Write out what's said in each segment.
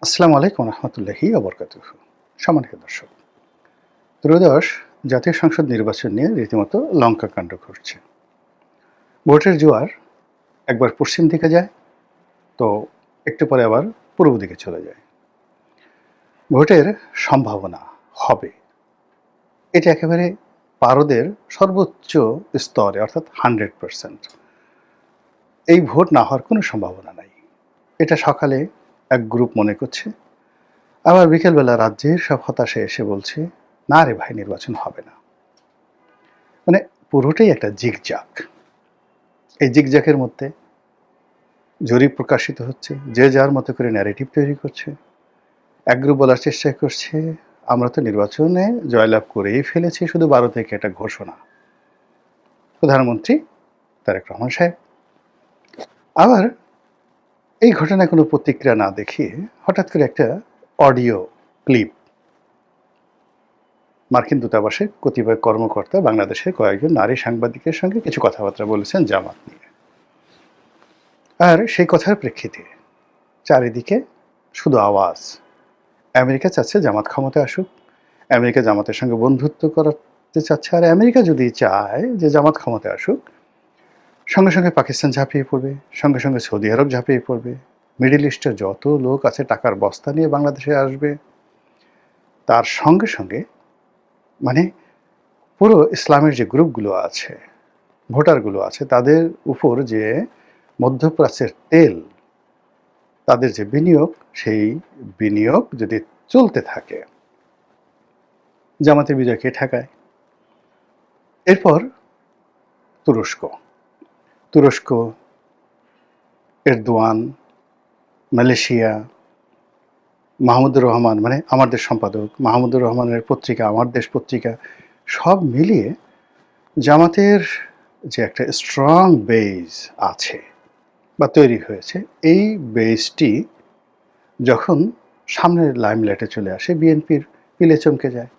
আসসালামু আলাইকুম রহমতুল্লাহি ওবরকাতুহু। সম্মানিত দর্শক, ত্রয়োদশ জাতীয় সংসদ নির্বাচন নিয়ে রীতিমতো লঙ্কাকাণ্ড ঘটছে। ভোটের জোয়ার একবার পশ্চিম দিকে যায়, তো একটু পরে আবার পূর্ব দিকে চলে যায়। ভোটের সম্ভাবনা হবে, এটা একেবারে পারদের সর্বোচ্চ স্তরে, অর্থাৎ 100%। এই ভোট না হওয়ার কোনো সম্ভাবনা নাই, এটা সকালে এক গ্রুপ মনে করছে, আবার বিকেলবেলা রাজ্যের সব হতাশে এসে বলছে, না রে ভাই, নির্বাচন হবে না। মানে পুরোটাই একটা জিগজাগ। এই জিগজাগের মধ্যে জরিপ প্রকাশিত হচ্ছে, যে যার মতো করে ন্যারেটিভ তৈরি করছে। এক গ্রুপ বলার চেষ্টা করছে, আমরা তো নির্বাচনে জয়লাভ করেই ফেলেছি, শুধু 12 থেকে একটা ঘোষণা, প্রধানমন্ত্রী তারেক রহমান সাহেব। আবার এই ঘটনায় কোনো প্রতিক্রিয়া না দেখিয়ে হঠাৎ করে একটা অডিও ক্লিপ মার্কিন দূতাবাসের কতিপয় কর্মকর্তা বাংলাদেশের কয়েকজন নারী সাংবাদিকের সঙ্গে কিছু কথাবার্তা বলেছেন জামাত নিয়ে। আর সেই কথার প্রেক্ষিতে চারিদিকে শুধু আওয়াজ, আমেরিকা চাচ্ছে জামাত ক্ষমতায় আসুক, আমেরিকা জামাতের সঙ্গে বন্ধুত্ব করাতে চাচ্ছে, আর আমেরিকা যদি চায় যে জামাত ক্ষমতায় আসুক, সঙ্গে সঙ্গে পাকিস্তান ঝাঁপিয়ে পড়বে, সঙ্গে সঙ্গে সৌদি আরব ঝাঁপিয়ে পড়বে, মিডল ইস্টের যত লোক আছে টাকার বস্তা নিয়ে বাংলাদেশে আসবে, তার সঙ্গে সঙ্গে মানে পুরো ইসলামের যে গ্রুপগুলো আছে, ভোটারগুলো আছে, তাদের উপর যে মধ্যপ্রাচ্যের তেল, তাদের যে বিনিয়োগ, সেই বিনিয়োগ যদি চলতে থাকে, জামাতের বিজয়কে ঠেকায়। এরপর তুরস্ক, তুরস্ক, এরদোয়ান, মালয়েশিয়া, মাহমুদুর রহমান মানে আমার দেশ সম্পাদক, মাহমুদুর রহমানের পত্রিকা আমার দেশ পত্রিকা, সব মিলিয়ে জামাতের যে একটা স্ট্রং বেজ আছে বা তৈরি হয়েছে, এই বেজটি যখন সামনের লাইমলাইটে চলে আসে, বিএনপির পিলে চমকে যায়।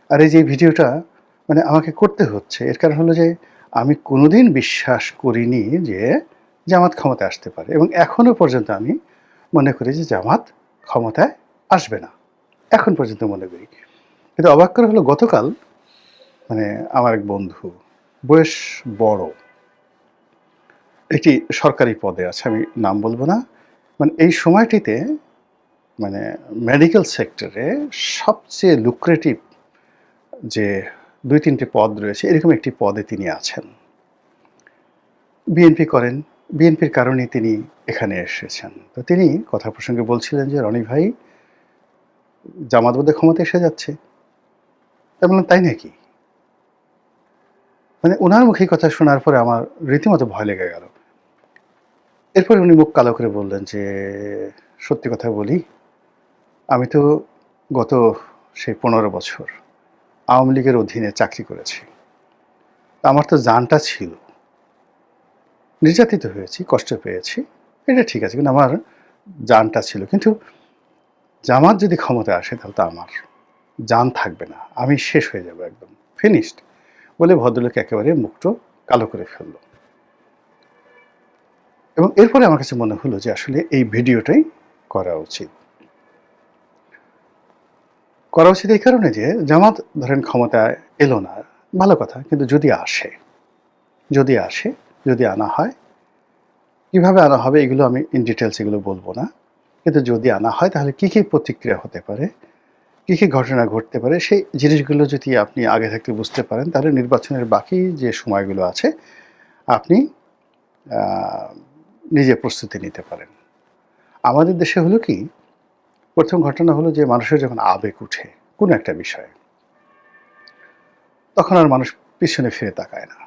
আর এই যে ভিডিওটা মানে আমাকে করতে হচ্ছে, এর কারণ হলো যে আমি কোনোদিন বিশ্বাস করিনি যে জামাত ক্ষমতায় আসতে পারে, এবং এখনো পর্যন্ত আমি মনে করি যে জামাত ক্ষমতায় আসবে না, এখন পর্যন্ত মনে করি। কিন্তু অবাক করে হলো, গতকাল মানে আমার এক বন্ধু, বয়স বড়, একটি সরকারি পদে আছে, আমি নাম বলবো না, মানে এই সময়টিতে মানে মেডিকেল সেক্টরে সবচেয়ে লুক্রেটিভ যে 2-3টে পদ রয়েছে, এরকম একটি পদে তিনি আছেন, বিএনপি করেন, বিএনপির কারণেই তিনি এখানে এসেছেন। তো তিনি কথা প্রসঙ্গে বলছিলেন যে, রনি ভাই, জামাত বোধহয় ক্ষমতা এসে যাচ্ছে। আমি বললাম, তাই নাকি? মানে ওনার মুখে কথা শোনার পরে আমার রীতিমতো ভয় লেগে গেল। এরপরে উনি মুখ কালো করে বললেন যে, সত্যি কথা বলি, আমি তো গত সেই 15 বছর আওয়ামী লীগের অধীনে চাকরি করেছি, আমার তো জানটা ছিল, নির্যাতিত হয়েছি, কষ্ট পেয়েছি, এটা ঠিক আছে, কিন্তু আমার জানটা ছিল। কিন্তু জামাত যদি ক্ষমতায় আসে, তাহলে তো আমার জান থাকবে না, আমি শেষ হয়ে যাব, একদম ফিনিশড বলে ভদ্রলোক একেবারে মুখটা কালো করে ফেলল। এবং এরপরে আমার কাছে মনে হলো যে আসলে এই ভিডিওটাই করা উচিত। করা উচিত এই কারণে যে, জামাত ধরেন ক্ষমতায় এলো না, ভালো কথা, কিন্তু যদি আসে, যদি আসে, যদি আনা হয়, কিভাবে আনা হবে এগুলো আমি ইন ডিটেলস এগুলো বলবো না, কিন্তু যদি আনা হয় তাহলে কী কী প্রতিক্রিয়া হতে পারে, কী কী ঘটনা ঘটতে পারে, সেই জিনিসগুলো যদি আপনি আগে থাকতে বুঝতে পারেন, তাহলে নির্বাচনের বাকি যে সময়গুলো আছে আপনি নিজে প্রস্তুতি নিতে পারেন। আমাদের দেশে হলো কি, প্রথম ঘটনা হলো যে মানুষের যখন আবেগ উঠে কোনো একটা বিষয়ে, তখন আর মানুষ পিছনে ফিরে তাকায় না।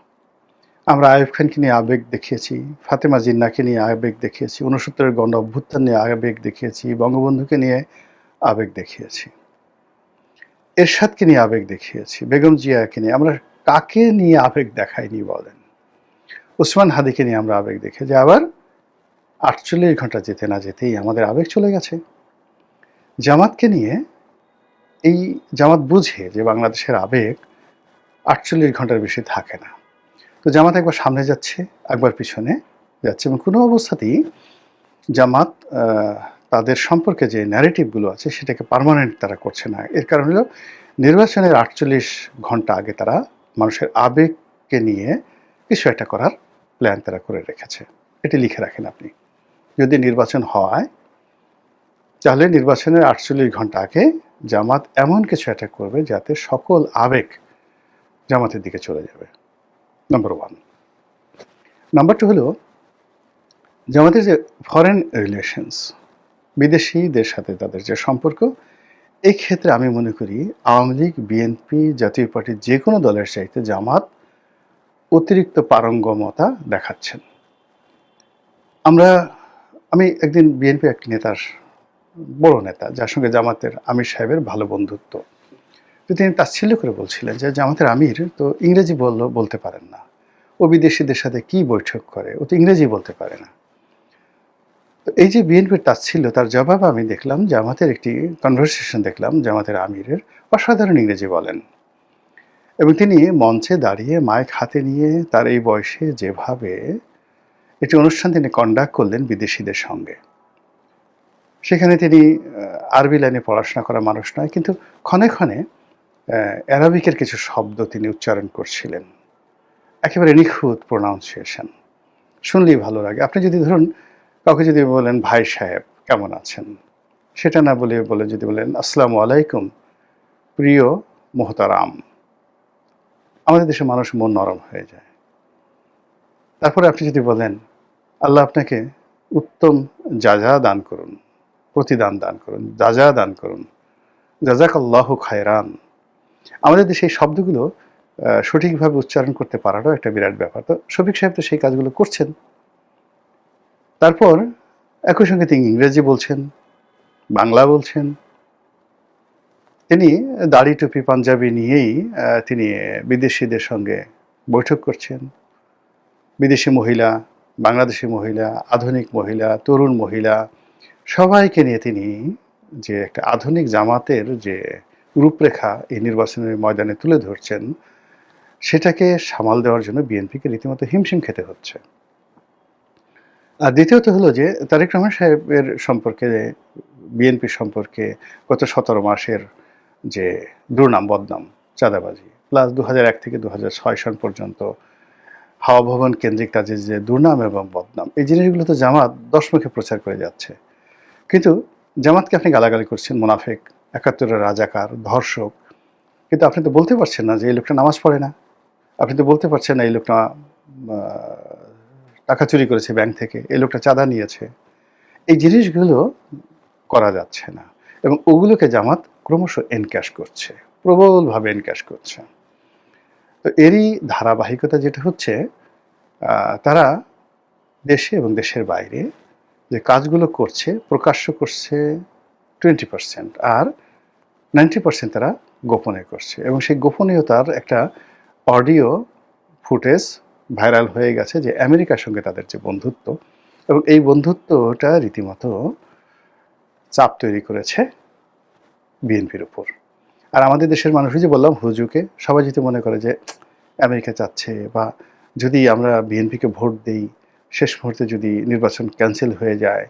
আমরা আইয়ুব খানকে নিয়ে আবেগ দেখিয়েছি, ফাতেমা জিন্নাহকে নিয়ে আবেগ দেখিয়েছি, 69-এর গণ অভ্যুত্থান নিয়ে আবেগ দেখিয়েছি, বঙ্গবন্ধুকে নিয়ে আবেগ দেখিয়েছি, এরশাদকে নিয়ে আবেগ দেখিয়েছি, বেগম জিয়াকে নিয়ে। আমরা কাকে নিয়ে আবেগ দেখাইনি বলেন? ওসমান হাদিকে নিয়ে আমরা আবেগ দেখিয়েছি, আবার 48 ঘন্টা যেতে না যেতেই আমাদের আবেগ চলে গেছে। জামাতকে নিয়ে, এই জামাত বুঝে যে বাংলাদেশের আবেগ 48 ঘন্টার বেশি থাকে না। তো জামাত একবার সামনে যাচ্ছে, একবার পিছনে যাচ্ছে, এবং কোনো অবস্থাতেই জামাত তাদের সম্পর্কে যে ন্যারেটিভগুলো আছে সেটাকে পার্মানেন্ট তারা করছে না। এর কারণ হলো নির্বাচনের ৪৮ ঘন্টা আগে তারা মানুষের আবেগকে নিয়ে কিছু একটা করার প্ল্যান তারা করে রেখেছে। এটি লিখে রাখেন আপনি। যদি নির্বাচন হয় তাহলে নির্বাচনের ৪৮ ঘন্টা আগে জামাত এমন কিছু একটা করবে যাতে সকল আবেগ জামাতের দিকে চলে যাবে। নাম্বার 1। নাম্বার 2 হলো জামাতের যে ফরেন রিলেশনস, বিদেশিদের সাথে তাদের যে সম্পর্ক, এই ক্ষেত্রে আমি মনে করি আওয়ামী লীগ, বিএনপি, জাতীয় পার্টি যে কোনো দলের চাইতে জামাত অতিরিক্ত পারঙ্গমতা দেখাচ্ছেন। আমি একদিন বিএনপি এক নেতার, বড় নেতা যার সঙ্গে জামাতের আমির সাহেবের ভালো বন্ধুত্ব, তো তিনি তাচ্ছিল্য করে বলছিলেন যে জামাতের আমির তো ইংরেজি বলতে পারেন না, ও বিদেশিদের সাথে কি বৈঠক করে, ও তো ইংরেজি বলতে পারে না। তো এই যে বিএনপির তাচ্ছিল্য, তার জবাব আমি দেখলাম জামাতের একটি কনভারসেশন দেখলাম জামাতের আমিরের, অসাধারণ ইংরেজি বলেন এবং তিনি মঞ্চে দাঁড়িয়ে মাইক হাতে নিয়ে তার এই বয়সে যেভাবে একটি অনুষ্ঠান তিনি কন্ডাক্ট করলেন বিদেশিদের সঙ্গে, সেখানে তিনি আরবি লাইনে পড়াশোনা করা মানুষ নয়, কিন্তু ক্ষণে ক্ষণে অ্যারাবিকের কিছু শব্দ তিনি উচ্চারণ করছিলেন, একেবারে নিখুঁত প্রোনাউন্সিয়েশন, শুনলেই ভালো লাগে। আপনি যদি ধরুন কাউকে যদি বলেন ভাই সাহেব কেমন আছেন, সেটা না বলে যদি বলেন আসসালামু আলাইকুম প্রিয় মোহতারাম, আমাদের দেশের মানুষ মন নরম হয়ে যায়। তারপরে আপনি যদি বলেন আল্লাহ আপনাকে উত্তম যাজা দান করুন, প্রতিদান দান করুন, যাজা দান করুন, জাজাকাল্লাহু খায়রান, আমাদের দেশে এই শব্দগুলো সঠিকভাবে উচ্চারণ করতে পারাটাও একটা বিরাট ব্যাপার। তো শফিক সাহেব তো সেই কাজগুলো করছেন। তারপর একই সঙ্গে তিনি ইংরেজি বলছেন, বাংলা বলছেন, তিনি দাড়ি টুপি পাঞ্জাবি নিয়েই তিনি বিদেশিদের সঙ্গে বৈঠক করছেন। বিদেশি মহিলা, বাংলাদেশি মহিলা, আধুনিক মহিলা, তরুণ মহিলা, সবাইকে নিয়ে তিনি যে একটা আধুনিক জামাতের যে রূপরেখা এই নির্বাচনের ময়দানে তুলে ধরছেন, সেটাকে সামাল দেওয়ার জন্য বিএনপিকে রীতিমতো হিমশিম খেতে হচ্ছে। আর দ্বিতীয়ত হলো যে তারেক রহমান সাহেবের সম্পর্কে, বিএনপি সম্পর্কে গত ১৭ মাসের যে দুর্নাম বদনাম, চাঁদাবাজি, প্লাস ২০০১ থেকে ২০০৬ সন পর্যন্ত হাওয়া ভবন কেন্দ্রিক তাদের যে দুর্নাম এবং বদনাম, এই জিনিসগুলো তো জামাত দশমুখে প্রচার করে যাচ্ছে। কিন্তু জামাতকে আপনি গালাগালি করছেন মুনাফেক, ৭১-এর রাজাকার, ধর্ষক, কিন্তু আপনি তো বলতে পারছেন না যে এই লোকটা নামাজ পড়ে না, আপনি তো বলতে পারছেন না এই লোকটা টাকা চুরি করেছে ব্যাংক থেকে, এই লোকটা চাঁদা নিয়েছে। এই জিনিসগুলো করা যাচ্ছে না এবং ওগুলোকে জামাত ক্রমশ এনক্যাশ করছে, প্রবলভাবে এনক্যাশ করছে। তো এরই ধারাবাহিকতা যেটা হচ্ছে, তারা দেশে এবং দেশের বাইরে যে কাজগুলো করছে, প্রকাশ্য করছে 20%, আর 90% তারা গোপনে করছে এবং সেই গোপনীয়তার একটা অডিও ফুটেজ ভাইরাল হয়ে গেছে যে আমেরিকার সঙ্গে তাদের যে বন্ধুত্ব, এবং এই বন্ধুত্বটা রীতিমতো চাপ তৈরি করেছে বিএনপির উপর। আর আমাদের দেশের মানুষই যে বললাম হুজুকে, সবাই যদি মনে করে যে আমেরিকা চাচ্ছে, বা যদি আমরা বিএনপিকে ভোট দেই, শেষ মুহূর্তে যদি নির্বাচন ক্যান্সেল হয়ে যায়,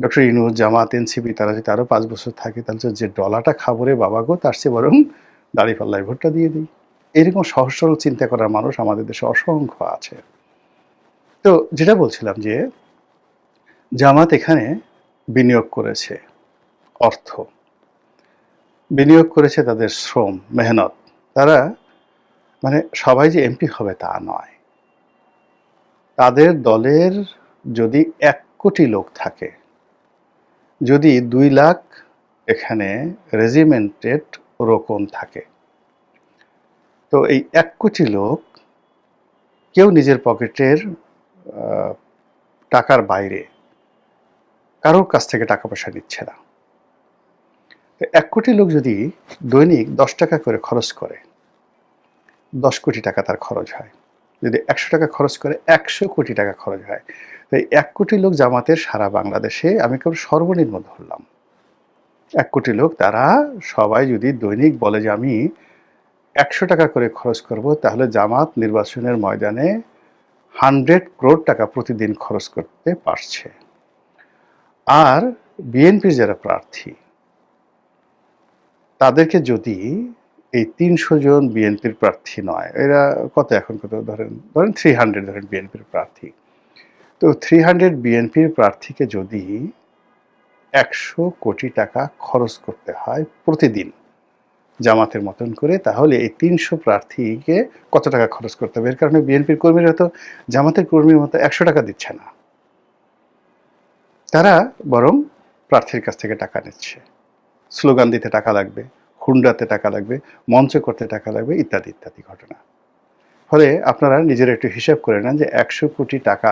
ডক্টর ইউনূস, জামাত, এনসিপি তারা যদি আরও 5 বছর থাকে, তাহলে যে ডলাটা খাবো রে বাবা গো, তার চেয়ে বরং দাঁড়িপাল্লায় ভোটটা দিয়ে দিই। এরকম সহজ সরল চিন্তা করার মানুষ আমাদের দেশে অসংখ্য আছে। তো যেটা বলছিলাম যে জামাত এখানে বিনিয়োগ করেছে অর্থ, বিনিয়োগ করেছে তাদের শ্রম, মেহনত। তারা মানে সবাই যে এমপি হবে তা নয়। তাদের দলের যদি ১ কোটি লোক থাকে, যদি ২ লাখ এখানে রেজিমেন্টেড রোকন থাকে, তো এই ১ কোটি লোক কেউ নিজের পকেটের টাকার বাইরে কারোর কাছ থেকে টাকা পয়সা নিচ্ছে না। ১ কোটি লোক যদি দৈনিক ১০ টাকা করে খরচ করে, ১০ কোটি টাকা তার খরচ হয়। যদি ১০০ টাকা খরচ করে, ১০০ কোটি টাকা খরচ হয়। তো ১ কোটি লোক জামাতের সারা বাংলাদেশে, আমি কেবল সর্বনিম্ন ধরলাম, ১ কোটি লোক, তারা সবাই যদি দৈনিক বলে যে আমি ১০০ টাকা করে খরচ করব, তাহলে জামাত নির্বাচনের ময়দানে 100 crore টাকা প্রতিদিন খরচ করতে পারছে। আর বিএনপির যারা প্রার্থী তাদেরকে যদি এই ৩০০ জন বিএনপির প্রার্থী নয়, এরা কত এখন কত ধরেন 300 ধরেন বিএনপির প্রার্থী, তো 300 বিএনপির প্রার্থীকে যদি ১০০ কোটি টাকা খরচ করতে হয় প্রতিদিন জামাতের মতন করে, তাহলে এই ৩০০ প্রার্থীকে কত টাকা খরচ করতে হবে? এর কারণে বিএনপির কর্মীরা তো জামাতের কর্মীর মতো ১০০ টাকা দিচ্ছে না, তারা বরং প্রার্থীর কাছ থেকে টাকা নিচ্ছে। স্লোগান দিতে টাকা লাগবে, হুন্ডাতে টাকা লাগবে, মঞ্চ করতে টাকা লাগবে, ইত্যাদি ইত্যাদি ঘটনা। ফলে আপনারা নিজেরা একটু হিসাব করে নেন যে ১০০ কোটি টাকা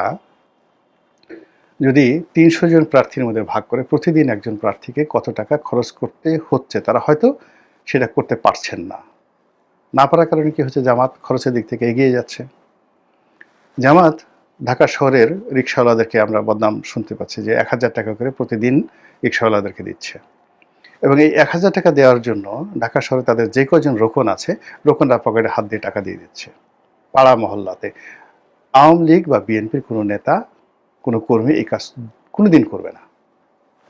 যদি ৩০০ জন প্রার্থীর মধ্যে ভাগ করে প্রতিদিন একজন প্রার্থীকে কত টাকা খরচ করতে হচ্ছে। তারা হয়তো সেটা করতে পারছেন না, না পারার কারণে কি হচ্ছে, জামাত খরচের দিক থেকে এগিয়ে যাচ্ছে। জামাত ঢাকা শহরের রিকশাওয়ালাদেরকে আমরা বদনাম শুনতে পাচ্ছি যে ১,০০০ টাকা করে প্রতিদিন রিকশাওয়ালাদেরকে দিচ্ছে, এবং এই ১,০০০ টাকা দেওয়ার জন্য ঢাকা শহরে তাদের যে কজন রোকন আছে, রোকনরা পকেটে হাত দিয়ে টাকা দিয়ে দিচ্ছে। পাড়া মহল্লাতে আওয়ামী লীগ বা বিএনপির কোনো নেতা, কোনো কর্মী এই কাজ কোনোদিন করবে না,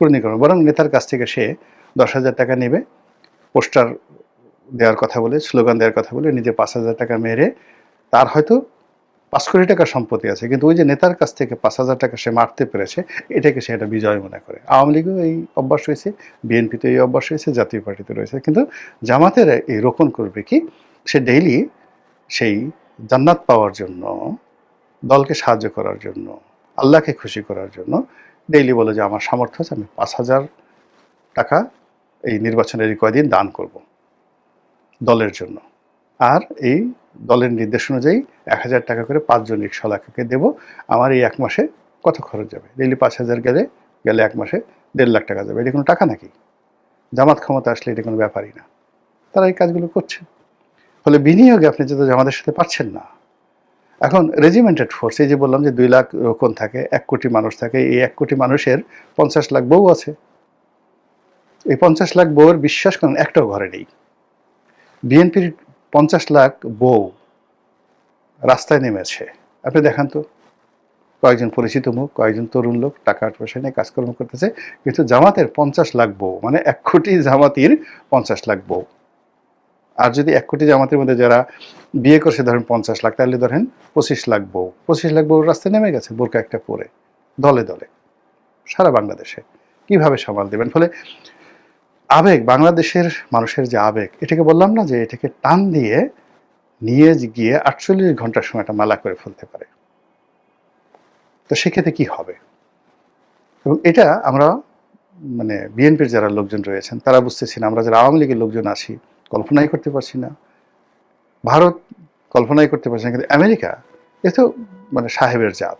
কোনোদিন করবে না। বরং নেতার কাছ থেকে সে ১০,০০০ টাকা নেবে, পোস্টার দেওয়ার কথা বলে, স্লোগান দেওয়ার কথা বলে নিজে ৫,০০০ টাকা মেরে, তার হয়তো ৫ কোটি টাকার সম্পত্তি আছে, কিন্তু ওই যে নেতার কাছ থেকে ৫,০০০ টাকা সে মারতে পেরেছে, এটাকে সে একটা বিজয় মনে করে। আওয়ামী লীগেও এই অভ্যাস হয়েছে, বিএনপিতে এই অভ্যাস হয়েছে, জাতীয় পার্টিতে রয়েছে। কিন্তু জামাতের এই রোকন করবে কি, সে ডেইলি সেই জান্নাত পাওয়ার জন্য, দলকে সাহায্য করার জন্য, আল্লাহকে খুশি করার জন্য ডেইলি বলে যে আমার সামর্থ্য আছে, আমি ৫,০০০ টাকা এই নির্বাচনের এই কয়দিন দান করব দলের জন্য, আর এই দলের নির্দেশ অনুযায়ী ১,০০০ টাকা করে ৫ জন রিকশাওয়ালাকে দেবো। আমার এই এক মাসে কত খরচ যাবে? ডেইলি ৫,০০০ গেলে এক মাসে ১.৫ লাখ টাকা যাবে। এটা কোনো টাকা নাকি? জামাত ক্ষমতা আসলে এটা কোনো ব্যাপারই না। তারা এই কাজগুলো করছে। ফলে বিনিয়োগে আপনি যদি জামাতের সাথে পারছেন না। এখন রেজিমেন্টেড ফোর্স, এই যে বললাম যে ২ লাখ রোকন থাকে, ১ কোটি মানুষ থাকে, এই ১ কোটি মানুষের ৫০ লাখ বউ আছে। এই ৫০ লাখ বউয়ের বিশ্বাস করেন একটাও ঘরে নেই। বিএনপির ৫০ লাখ বউ রাস্তায় নেমেছে, আপনি দেখান তো কয়েকজন পরিচিত মুখ, কয়েকজন তরুণ লোক টাকা পয়সা নিয়ে কাজকর্ম করতেছে, কিন্তু জামাতের ৫০ লাখ বউ, মানে ১ কোটি জামাতির ৫০ লাখ বউ। আর যদি ১ কোটি জামাতের মধ্যে যারা বিয়ে করছে ধরেন ৫০ লাখ, তাহলে ধরেন ২৫ লাখ বউ, ২৫ লাখ বউ রাস্তায় নেমে গেছে বোরকা একটা পরে, দলে দলে সারা বাংলাদেশে। কিভাবে সামাল দেবেন? ফলে আবেগ, বাংলাদেশের মানুষের যে আবেগ, এটাকে বললাম না যে এটাকে টান দিয়ে নিয়ে গিয়ে ৪৮ ঘন্টার সময় একটা মেলা করে ফেলতে পারে। তো সেক্ষেত্রে কি হবে? এবং এটা আমরা মানে বিএনপির যারা লোকজন রয়েছেন তারা বুঝতেছি না, আমরা যারা আওয়ামী লীগের লোকজন আছি কল্পনাই করতে পারছি না, ভারত কল্পনাই করতে পারছে না, কিন্তু আমেরিকা এ তো মানে সাহেবের জাত,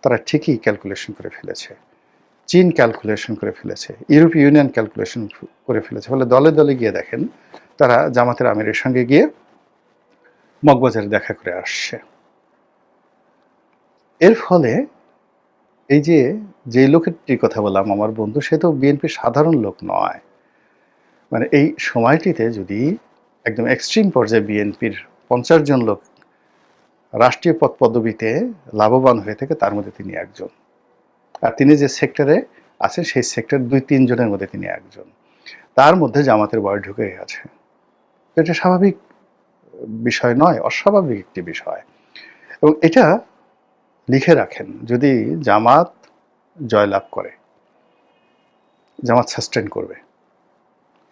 তারা ঠিকই ক্যালকুলেশন করে ফেলেছে। চীন ক্যালকুলেশন করে ফেলেছে, ইউরোপীয় ইউনিয়ন ক্যালকুলেশন করে ফেলেছে। ফলে দলে দলে গিয়ে দেখেন তারা জামাতের আমিরের সঙ্গে গিয়ে মগবাজারে দেখা করে আসছে। এর ফলে এই যে যেই লোকেরটির কথা বললাম আমার বন্ধু, সে তো বিএনপির সাধারণ লোক নয়। মানে এই সময়টিতে যদি একদম এক্সট্রিম পর্যায়ে বিএনপির ৫০ জন লোক রাষ্ট্রীয় পদ পদবিতে লাভবান হয়ে থাকে, তার মধ্যে তিনি একজন। আর তিনি যে সেক্টরে আছেন সেই সেক্টর ২-৩ জনের মধ্যে তিনি একজন। তার মধ্যে জামাতের বয় ঢুকে গেছে। এটা স্বাভাবিক বিষয় নয়, অস্বাভাবিক একটি বিষয়। এবং এটা লিখে রাখেন, যদি জামাত জয়লাভ করে, জামাত সাস্টেন করবে।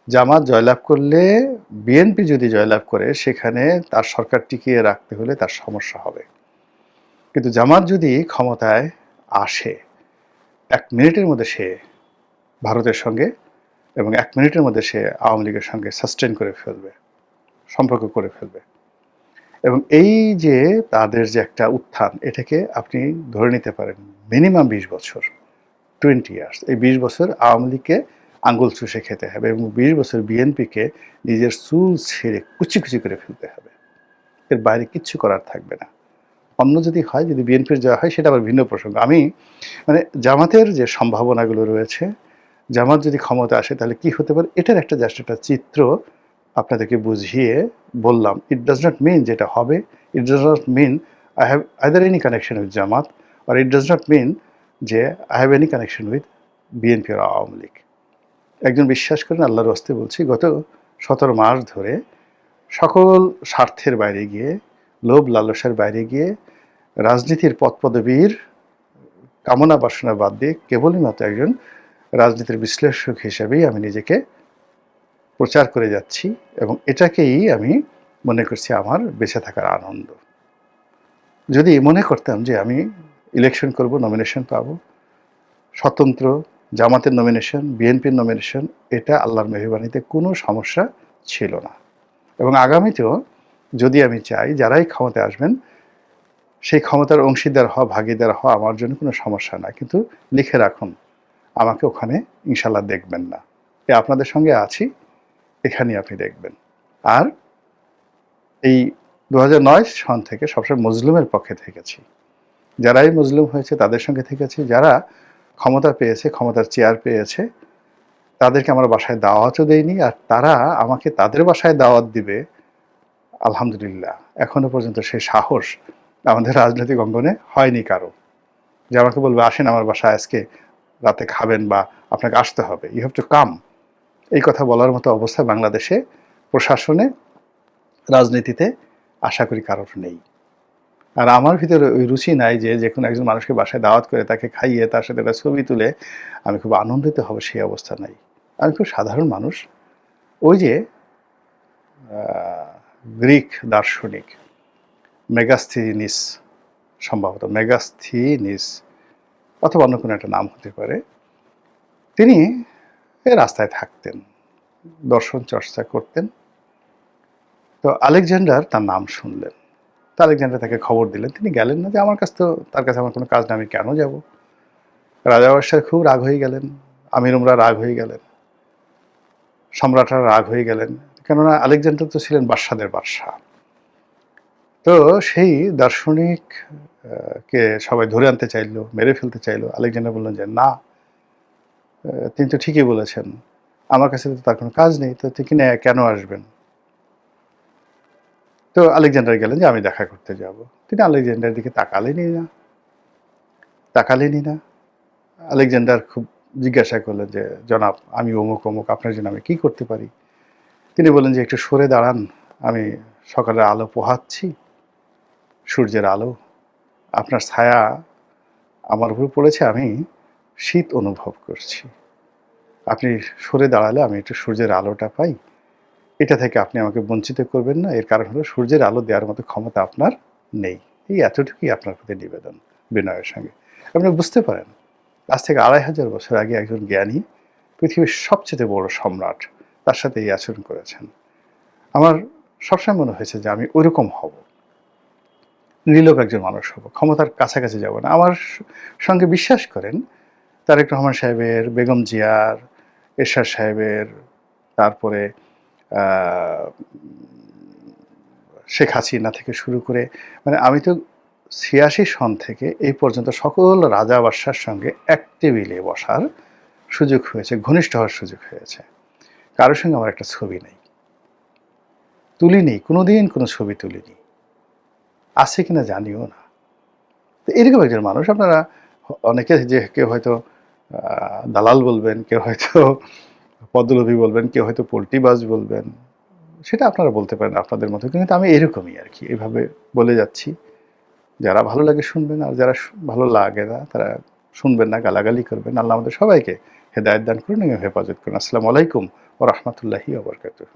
জামাত জয়লাভ করলে, বিএনপি যদি জয়লাভ করে, সেখানে তার সরকার টিকিয়ে রাখতে হলে তার সমস্যা হবে। কিন্তু জামাত যদি ক্ষমতায় আসে, ১ মিনিটের মধ্যে সে ভারতের সঙ্গে এবং ১ মিনিটের মধ্যে সে আওয়ামী লীগের সঙ্গে সাস্টেন করে ফেলবে, সম্পর্ক করে ফেলবে। এবং এই যে তাদের যে একটা উত্থান, এটাকে আপনি ধরে নিতে পারেন মিনিমাম ২০ বছর, 20 ইয়ার্স। এই ২০ বছর আওয়ামী লীগকে আঙ্গুল চুষে খেতে হবে এবং ২০ বছর বিএনপিকে নিজের চুল ছেড়ে কুচি কুচি করে ফেলতে হবে। এর বাইরে কিচ্ছু করার থাকবে না। অন্য যদি হয়, যদি বিএনপির জয় হয়, সেটা আবার ভিন্ন প্রসঙ্গ। আমি মানে জামাতের যে সম্ভাবনাগুলো রয়েছে, জামাত যদি ক্ষমতা আসে তাহলে কি হতে পারে, এটার একটা জাস্ট একটা চিত্র আপনাদেরকে বুঝিয়ে বললাম। ইট ডাজ নট মিন যেটা হবে, it does not mean I have either any connection with Jamaat, আর ইট ডাজ নট মিন যে I have any connection with BNP আর আওয়ামী লীগ। একজন বিশ্বাস করেন, আল্লাহর হস্তে বলছি, গত 17 মাস ধরে সকল স্বার্থের বাইরে গিয়ে, লোভ লালসার বাইরে গিয়ে, রাজনীতির পদপদবীর কামনা বাসনা বাদ দিয়ে কেবলই মাত্র একজন রাজনীতির বিশ্লেষক হিসেবেই আমি নিজেকে প্রচার করে যাচ্ছি, এবং এটাকেই আমি মনে করছি আমার বেঁচে থাকার আনন্দ। যদি মনে করতাম যে আমি ইলেকশন করব, নমিনেশন পাবো, স্বতন্ত্র, জামাতের নমিনেশন, বিএনপির নমিনেশন, এটা আল্লাহর মেহরবানিতে কোনো সমস্যা ছিল না। এবং আগামীতেও যদি আমি চাই, যারাই ক্ষমতায় আসবেন সেই ক্ষমতার অংশীদার হওয়া, ভাগীদার হওয়া আমার জন্য কোনো সমস্যা না। কিন্তু লিখে রাখুন, আমাকে ওখানে ইনশাল্লাহ দেখবেন না। আপনাদের সঙ্গে আছি, এখানেই আপনি দেখবেন। আর এই 2009 সন থেকে সবসময় মজলুমের পক্ষে থেকেছি। যারাই মজলুম হয়েছে তাদের সঙ্গে থেকেছি। যারা ক্ষমতা পেয়েছে, ক্ষমতার চেয়ার পেয়েছে, তাদেরকে আমার বাসায় দাওয়াতও দেয়নি, আর তারা আমাকে তাদের বাসায় দাওয়াত দিবে, আলহামদুলিল্লাহ এখনো পর্যন্ত সেই সাহস আমাদের রাজনৈতিক অঙ্গনে হয়নি কারো, যে আমাকে বলবে আসেন আমার বাসায় আজকে রাতে খাবেন বা আপনাকে আসতে হবে, ইউ হ্যাভ টু কাম। এই কথা বলার মতো অবস্থা বাংলাদেশে প্রশাসনে, রাজনীতিতে আশা করি কারোর নেই। আর আমার ভিতরে ওই রুচি নাই যে যে কোনো একজন মানুষকে বাসায় দাওয়াত করে তাকে খাইয়ে তার সাথে একটা ছবি তুলে আমি খুব আনন্দিত হব, সেই অবস্থা নাই। আমি খুব সাধারণ মানুষ। ওই যে গ্রিক দার্শনিক মেগাস্থিনিস, সম্ভবত মেগাস্থিনিস অথবা অন্য কোনো একটা নাম হতে পারে, তিনি রাস্তায় থাকতেন, দর্শন চর্চা করতেন। তো আলেকজান্ডার তার নাম শুনলেন, তো আলেকজান্ডার তাকে খবর দিলেন। তিনি গেলেন না, যে আমার কাছে তো, তার কাছে আমার কোনো কাজ নেই, আমি কেন যাব। রাজা বাদশাহ খুব রাগ হয়ে গেলেন, আমির উমরা রাগ হয়ে গেলেন, সম্রাটরা রাগ হয়ে গেলেন, কেননা আলেকজান্ডার তো ছিলেন বাদশাদের বাদশাহ। তো সেই দার্শনিক কে সবাই ধরে আনতে চাইলো, মেরে ফেলতে চাইলো। আলেকজান্ডার বললেন যে না, তিনি তো ঠিকই বলেছেন, আমার কাছে তো তার কোনো কাজ নেই, তো তিনি কেন আসবেন। তো আলেকজান্ডার গেলেন যে আমি দেখা করতে যাব। তিনি আলেকজান্ডারের দিকে তাকালেনই না। আলেকজান্ডার খুব জিজ্ঞাসা করলেন যে জনাব, আমি অমুক অমুক, আপনার জন্য আমি কি করতে পারি। তিনি বললেন যে একটু সরে দাঁড়ান, আমি সকালের আলো পোহাচ্ছি, সূর্যের আলো, আপনার ছায়া আমার উপর পড়েছে, আমি শীত অনুভব করছি। আপনি সরে দাঁড়ালে আমি একটু সূর্যের আলোটা পাই, এটা থেকে আপনি আমাকে বঞ্চিত করবেন না। এর কারণ হলো সূর্যের আলো দেওয়ার মতো ক্ষমতা আপনার নেই। এই এতটুকুই আপনার প্রতি নিবেদন, বিনয়ের সঙ্গে। আপনি বুঝতে পারেন, আজ থেকে 2500 বছর আগে একজন জ্ঞানী, পৃথিবীর সবচেয়ে বড় সম্রাট, তার সাথে এই আচরণ করেছেন। আমার সবসময় মনে হয়েছে যে আমি ওইরকম হব, নির্লোভ একজন মানুষ হব, ক্ষমতার কাছাকাছি যাব না। আমার সঙ্গে বিশ্বাস করেন তারেক রহমান সাহেবের, বেগম জিয়ার, এরশাদ সাহেবের, তারপরে শেখ হাসিনা থেকে শুরু করে, মানে আমি তো 86 সন থেকে এই পর্যন্ত সকল রাজা বাদশার সঙ্গে এক টেবিলে বসার সুযোগ হয়েছে, ঘনিষ্ঠ হওয়ার সুযোগ হয়েছে। কারোর সঙ্গে আমার একটা ছবি নেই, তুলিনি, কোনোদিন কোনো ছবি তুলিনি, আছে কিনা জানিও না। তো এরকম একজন মানুষ। আপনারা অনেকে, যে কেউ হয়তো দালাল বলবেন, কেউ হয়তো পদলোভী বলবেন, কেউ হয়তো পোল্ট্রিবাজ বলবেন, সেটা আপনারা বলতে পারেন আপনাদের মতো, কিন্তু আমি এরকমই আর কি, এভাবে বলে যাচ্ছি। যারা ভালো লাগে শুনবেন, আর যারা ভালো লাগে না তারা শুনবেন না, গালাগালি করবেন। আল্লাহ আমাদের সবাইকে হেদায়েত দান করুন এবং হেফাজত করুন। আসসালামু আলাইকুম ওয়া রাহমাতুল্লাহি ওয়া বারাকাতুহু।